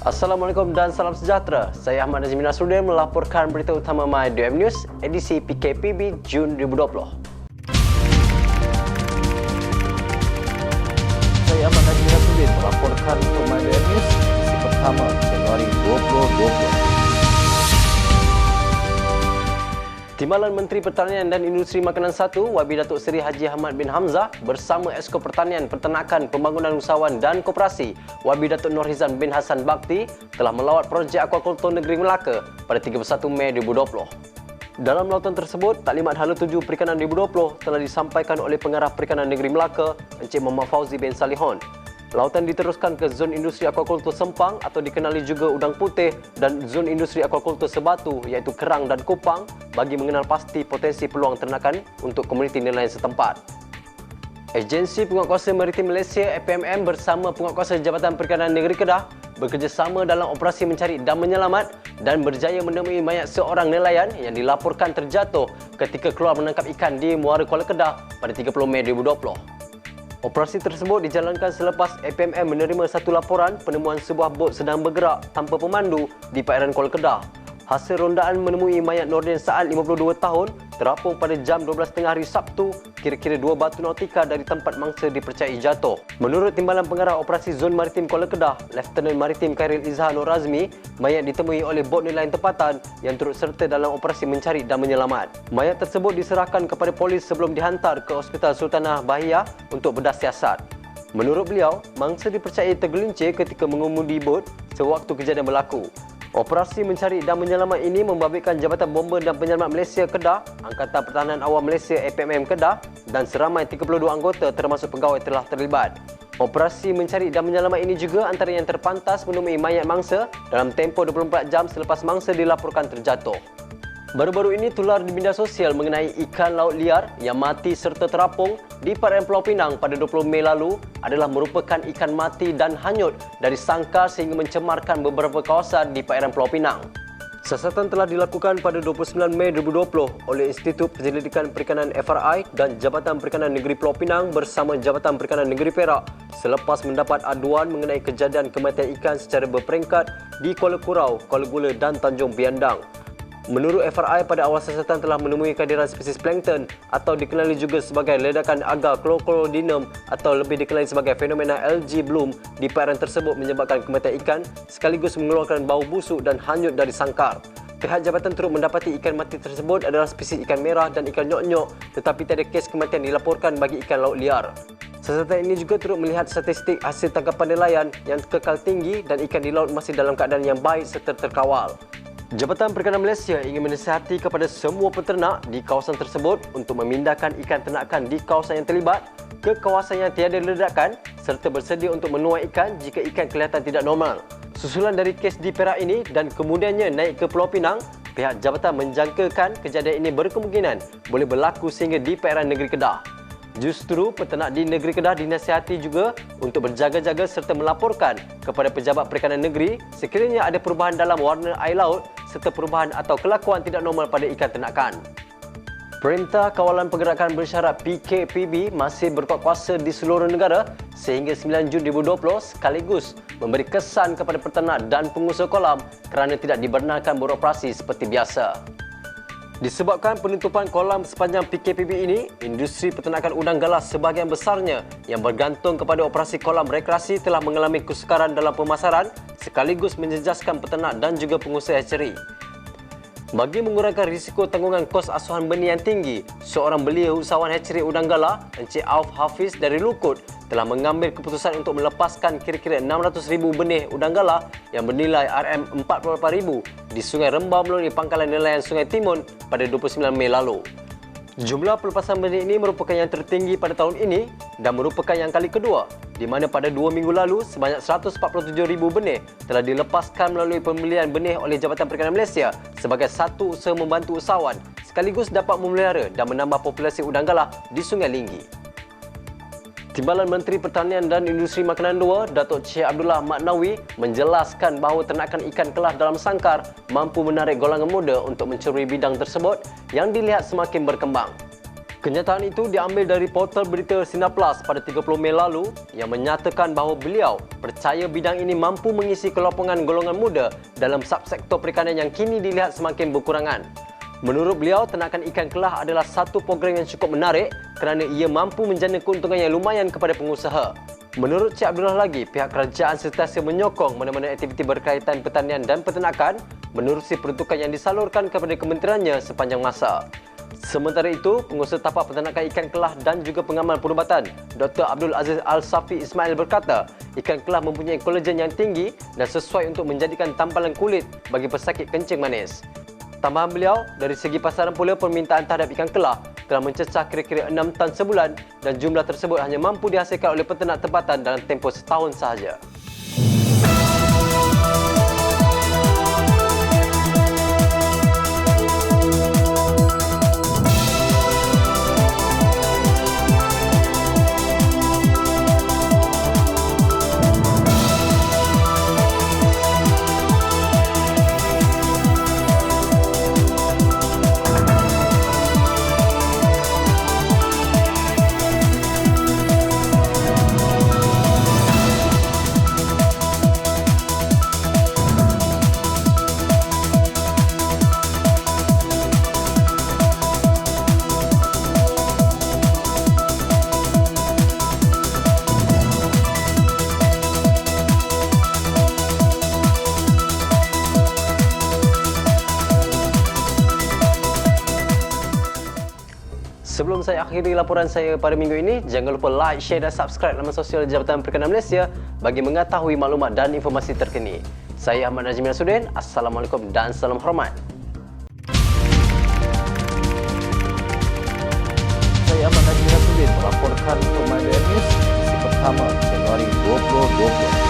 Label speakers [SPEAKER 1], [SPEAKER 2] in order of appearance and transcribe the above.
[SPEAKER 1] Assalamualaikum dan salam sejahtera. Saya Ahmad Nazmi Nasruddin melaporkan berita utama MyDM News edisi PKPB Jun 2020.
[SPEAKER 2] Saya Ahmad Nazmi Nasruddin melaporkan untuk MyDM News edisi pertama Januari 2020.
[SPEAKER 1] Timbalan Menteri Pertanian dan Industri Makanan 1, YB Datuk Seri Haji Ahmad bin Hamzah bersama Esko Pertanian, Peternakan, Pembangunan Usahawan dan Koperasi, YB Datuk Nurhizan bin Hassan Bakti telah melawat projek Aquakultur Negeri Melaka pada 31 Mei 2020. Dalam lawatan tersebut, Taklimat Hala 7 Perikanan 2020 telah disampaikan oleh Pengarah Perikanan Negeri Melaka, Encik Muhammad Fauzi bin Salihon. Lautan diteruskan ke Zon Industri Aquakultur Sempang atau dikenali juga Udang Putih dan Zon Industri Aquakultur Sebatu iaitu Kerang dan Kupang bagi mengenal pasti potensi peluang ternakan untuk komuniti nelayan setempat. Agensi Penguatkuasa Maritim Malaysia APMM bersama Penguatkuasa Jabatan Perikanan Negeri Kedah bekerjasama dalam operasi mencari dan menyelamat dan berjaya menemui mayat seorang nelayan yang dilaporkan terjatuh ketika keluar menangkap ikan di Muara Kuala Kedah pada 30 Mei 2020. Operasi tersebut dijalankan selepas APMM menerima satu laporan penemuan sebuah bot sedang bergerak tanpa pemandu di perairan Kuala Kedah. Hasil rondaan menemui mayat Nordin Saad 52 tahun terapung pada jam 12.30 hari Sabtu, kira-kira 2 batu nautika dari tempat mangsa dipercayai jatuh. Menurut Timbalan Pengarah Operasi Zon Maritim Kuala Kedah, Lieutenant Maritim Khairil Izhar Nur Azmi, mayat ditemui oleh bot nelayan tempatan yang turut serta dalam operasi mencari dan menyelamat. Mayat tersebut diserahkan kepada polis sebelum dihantar ke Hospital Sultanah Bahiyah untuk bedah siasat. Menurut beliau, mangsa dipercayai tergelincir ketika mengemudi bot sewaktu kejadian berlaku. Operasi mencari dan menyelamat ini membabitkan Jabatan Bomber dan Penyelamat Malaysia Kedah, Angkatan Pertahanan Awam Malaysia APMM Kedah dan seramai 32 anggota termasuk pegawai telah terlibat. Operasi mencari dan menyelamat ini juga antara yang terpantas menemui mayat mangsa dalam tempoh 24 jam selepas mangsa dilaporkan terjatuh. Baru-baru ini tular di media sosial mengenai ikan laut liar yang mati serta terapung di perairan Pulau Pinang pada 20 Mei lalu adalah merupakan ikan mati dan hanyut dari sangkar sehingga mencemarkan beberapa kawasan di perairan Pulau Pinang. Siasatan telah dilakukan pada 29 Mei 2020 oleh Institut Penyelidikan Perikanan FRI dan Jabatan Perikanan Negeri Pulau Pinang bersama Jabatan Perikanan Negeri Perak selepas mendapat aduan mengenai kejadian kematian ikan secara berperingkat di Kuala Kurau, Kuala Gula dan Tanjung Biandang. Menurut FRI, pada awal siasatan telah menemui kehadiran spesies plankton atau dikenali juga sebagai ledakan alga Chlorochlodinum atau lebih dikenali sebagai fenomena algae bloom di perairan tersebut menyebabkan kematian ikan sekaligus mengeluarkan bau busuk dan hanyut dari sangkar. Pihak jabatan turut mendapati ikan mati tersebut adalah spesies ikan merah dan ikan nyok-nyok tetapi tiada kes kematian dilaporkan bagi ikan laut liar. Siasatan ini juga turut melihat statistik hasil tangkapan nelayan yang kekal tinggi dan ikan di laut masih dalam keadaan yang baik serta terkawal. Jabatan Perikanan Malaysia ingin menasihati kepada semua peternak di kawasan tersebut untuk memindahkan ikan ternakan di kawasan yang terlibat ke kawasan yang tiada ledakan serta bersedia untuk menuai ikan jika ikan kelihatan tidak normal. Susulan dari kes di Perak ini dan kemudiannya naik ke Pulau Pinang, pihak jabatan menjangkakan kejadian ini berkemungkinan boleh berlaku sehingga di perairan negeri Kedah. Justru peternak di negeri Kedah dinasihati juga untuk berjaga-jaga serta melaporkan kepada pejabat perikanan negeri sekiranya ada perubahan dalam warna air laut serta perubahan atau kelakuan tidak normal pada ikan ternakan. Perintah Kawalan Pergerakan Bersyarat PKPB masih berkuat kuasa di seluruh negara sehingga 9 Jun 2020 sekaligus memberi kesan kepada peternak dan pengusaha kolam kerana tidak dibenarkan beroperasi seperti biasa. Disebabkan penutupan kolam sepanjang PKPB ini, industri peternakan udang galas sebahagian besarnya yang bergantung kepada operasi kolam rekreasi telah mengalami kesukaran dalam pemasaran sekaligus menjejaskan peternak dan juga pengusaha hatchery. Bagi mengurangkan risiko tanggungan kos asuhan benih yang tinggi, seorang belia usahawan hatchery udang gala, Encik Auf Hafiz dari Lukut, telah mengambil keputusan untuk melepaskan kira-kira 600,000 benih udang gala yang bernilai RM48,000 di Sungai Rembau melalui pangkalan nelayan Sungai Timun pada 29 Mei lalu. Jumlah pelepasan benih ini merupakan yang tertinggi pada tahun ini dan merupakan yang kali kedua di mana pada 2 minggu lalu sebanyak 147,000 benih telah dilepaskan melalui pembelian benih oleh Jabatan Perikanan Malaysia sebagai satu usaha membantu usahawan sekaligus dapat memelihara dan menambah populasi udang galah di Sungai Linggi. Timbalan Menteri Pertanian dan Industri Makanan 2, Datuk Sheikh Abdullah Maknawi menjelaskan bahawa ternakan ikan kelah dalam sangkar mampu menarik golongan muda untuk mencuri bidang tersebut yang dilihat semakin berkembang. Kenyataan itu diambil dari portal berita Sinar Plus pada 30 Mei lalu yang menyatakan bahawa beliau percaya bidang ini mampu mengisi kelompokan golongan muda dalam subsektor perikanan yang kini dilihat semakin berkurangan. Menurut beliau, ternakan ikan kelah adalah satu program yang cukup menarik kerana ia mampu menjana keuntungan yang lumayan kepada pengusaha. Menurut Cik Abdullah lagi, pihak kerajaan sentiasa menyokong mana-mana aktiviti berkaitan pertanian dan peternakan menerusi peruntukan yang disalurkan kepada kementeriannya sepanjang masa. Sementara itu, pengusaha tapak peternakan ikan kelah dan juga pengamal perubatan, Dr. Abdul Aziz Al-Safi Ismail berkata, ikan kelah mempunyai kolagen yang tinggi dan sesuai untuk menjadikan tampalan kulit bagi pesakit kencing manis. Tambahan beliau, dari segi pasaran pula permintaan terhadap ikan kelah telah mencecah kira-kira 6 tan sebulan dan jumlah tersebut hanya mampu dihasilkan oleh peternak tempatan dalam tempoh setahun sahaja. Sebelum saya akhiri laporan saya pada minggu ini, jangan lupa like, share dan subscribe laman sosial Jabatan Perikanan Malaysia bagi mengetahui maklumat dan informasi terkini. Saya Ahmad Najmi Nasruddin. Assalamualaikum dan salam hormat.
[SPEAKER 2] Saya Ahmad Najmi Nasruddin melaporkan untuk My Daily News, edisi pertama Januari 2020.